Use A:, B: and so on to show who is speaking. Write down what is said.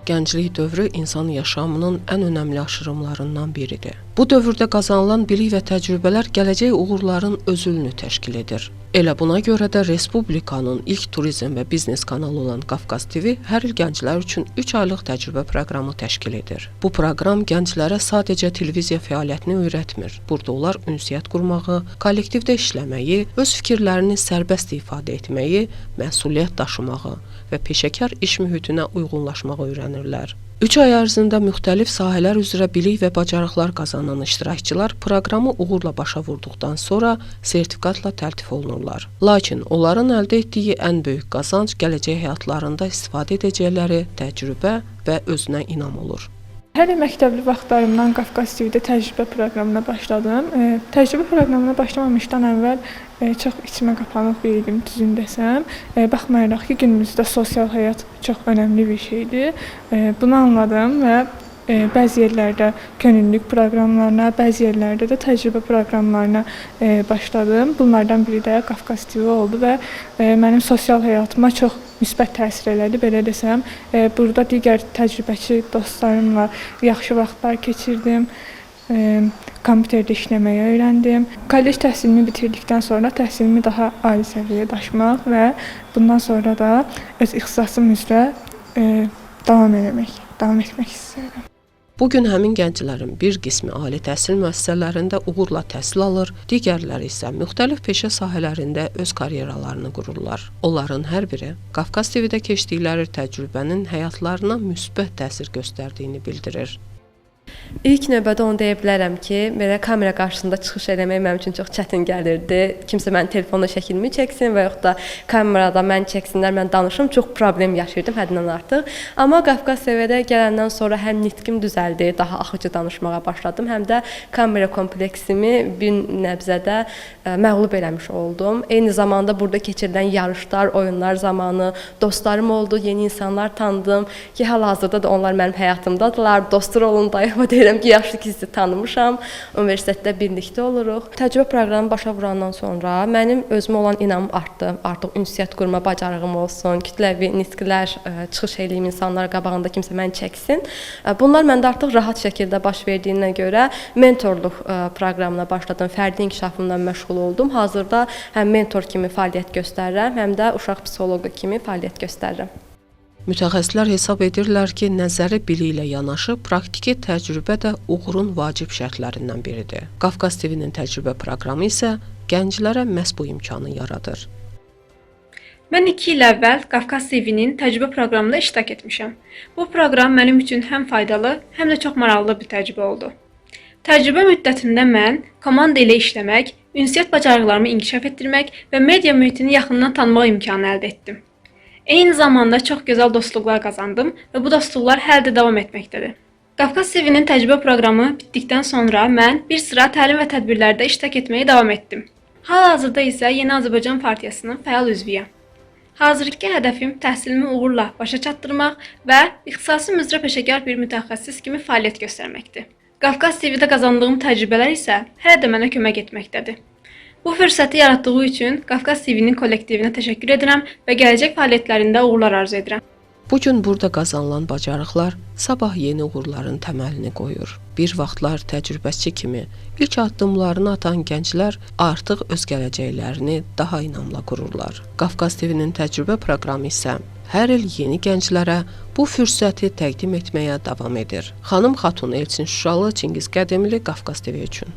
A: Gənclik dövrü insan yaşamının ən önəmli aşırımlarından biridir. Bu dövrdə qazanılan bilik və təcrübələr gələcək uğurların özülünü təşkil edir. Elə buna görə də Respublikanın ilk turizm və biznes kanalı olan Qafqaz TV hər il gənclər üçün 3 aylıq təcrübə proqramı təşkil edir. Bu proqram gənclərə sadəcə televiziya fəaliyyətini öyrətmir. Burada onlar ünsiyyət qurmağı, kollektivdə işləməyi, öz fikirlərini sərbəst ifadə etməyi, məsuliyyət daşımağı və peşəkar iş mühitinə uyğunlaşmağı öyrənirlər. 3 ay ərzində müxtəlif sahələr üzrə bilik və bacarıqlar qazanan iştirakçılar proqramı uğurla başa vurduqdan sonra sertifikatla təltif olunurlar. Lakin onların əldə etdiyi ən böyük qazanc gələcək həyatlarında istifadə edəcəkləri təcrübə və özünə inam olur.
B: Hələ məktəbli vaxtlarımdan Qafqaz TV-də təcrübə proqramına başladım. Təcrübə proqramına başlamamışdan əvvəl çox içimə qapanıq bir idim, düzün desəm. Baxmayaraq ki, günümüzdə sosial həyat çox önəmli bir şeydir. Bunu anladım və bəzi yerlərdə könüllülük proqramlarına, bəzi yerlərdə də təcrübə proqramlarına başladım. Bunlardan biri də Qafqaz TV oldu və mənim sosial həyatıma çox müsbət təsir elədi, belə desəm. Burada digər təcrübəçi dostlarımla yaxşı vaxtlar keçirdim. Kompüterdə işləməyi öyrəndim. Kollec təhsilimi bitirdikdən sonra təhsilimi daha ali səviyyəyə daşımaq və bundan sonra da öz ixtisasım üzrə davam etmək istəyirəm.
A: Bugün həmin gənclərin bir qismi ali təhsil müəssisələrində uğurla təhsil alır, digərləri isə müxtəlif peşə sahələrində öz karyeralarını qururlar. Onların hər biri Qafqaz TV-də keçdikləri təcrübənin həyatlarına müsbət təsir göstərdiyini bildirir.
C: İlk növbədə onu deyə bilərəm ki, belə kamera qarşısında çıxış eləmək mənim üçün çox çətin gəlirdi. Kimsə mənim telefonla şəklimi çəksin və yaxud da kamerada məni çəksinlər, mən danışım, çox problem yaşayırdım həddindən artıq. Amma Qafqaz TV-də gələndən sonra həm nitqim düzəldi, daha axıcı danışmağa başladım, həm də kamera kompleksimi bir nəbzədə məğlub eləmiş oldum. Eyni zamanda burada keçirilən yarışlar, oyunlar zamanı dostlarım oldu, yeni insanlar tanıdım ki, hal-hazırda da onlar mənim həyatımdadılar, dostlar olun dayı. Deyirəm ki, yaxşı ki, sizi tanımışam, universitetdə birlikdə oluruq. Təcrübə proqramı başa vurandan sonra mənim özümə olan inamım artdı. Artıq ünsiyyət qurma bacarığım olsun, kütləvi nitqlər çıxış eləyim, insanlar qabağında kimsə məni çəksin. Bunlar məndə artıq rahat şəkildə baş verdiyinə görə mentorluq proqramına başladım, fərdi inkişafımdan məşğul oldum. Hazırda həm mentor kimi fəaliyyət göstərirəm, həm də uşaq psixoloqu kimi fəaliyyət göstərirəm.
A: Mütəxəssislər hesab edirlər ki, nəzəri biliklə yanaşı, praktiki təcrübə də uğurun vacib şərtlərindən biridir. Qafqaz TV-nin təcrübə proqramı isə gənclərə məhz bu imkanı yaradır.
D: Mən 2 il əvvəl Qafqaz TV-nin təcrübə proqramında iştirak etmişəm. Bu proqram mənim üçün həm faydalı, həm də çox maraqlı bir təcrübə oldu. Təcrübə müddətində mən komanda ilə işləmək, ünsiyyət bacarıqlarımı inkişaf etdirmək və media mühitini yaxından tanımaq imkanı əldə etdim. Eyni zamanda çox gözəl dostluqlar qazandım və bu dostluqlar hələ də davam etməkdədir. Qafqaz TV-nin təcrübə proqramı bitdikdən sonra mən bir sıra təlim və tədbirlərdə iştirak etməyə davam etdim. Hal-hazırda isə Yeni Azərbaycan Partiyasının fəal üzvüyəm. Hazırki hədəfim təhsilimi uğurla başa çatdırmaq və ixtisasım üzrə peşəkar bir mütəxəssis kimi fəaliyyət göstərməkdir. Qafqaz TV-də qazandığım təcrübələr isə hələ də mənə kömək etməkdədir. Bu fürsəti yaratdığı üçün Qafqaz TV-nin kollektivinə təşəkkür edirəm və gələcək fəaliyyətlərində uğurlar arzu edirəm.
A: Bugün burada qazanılan bacarıqlar sabah yeni uğurların təməlini qoyur. Bir vaxtlar təcrübəçi kimi ilk addımlarını atan gənclər artıq öz gələcəklərini daha inamla qururlar. Qafqaz TV-nin təcrübə proqramı isə hər il yeni gənclərə bu fürsəti təqdim etməyə davam edir. Xanım Xatun Elçin Şuşalı, Çingiz Qədimli, Qafqaz TV üçün.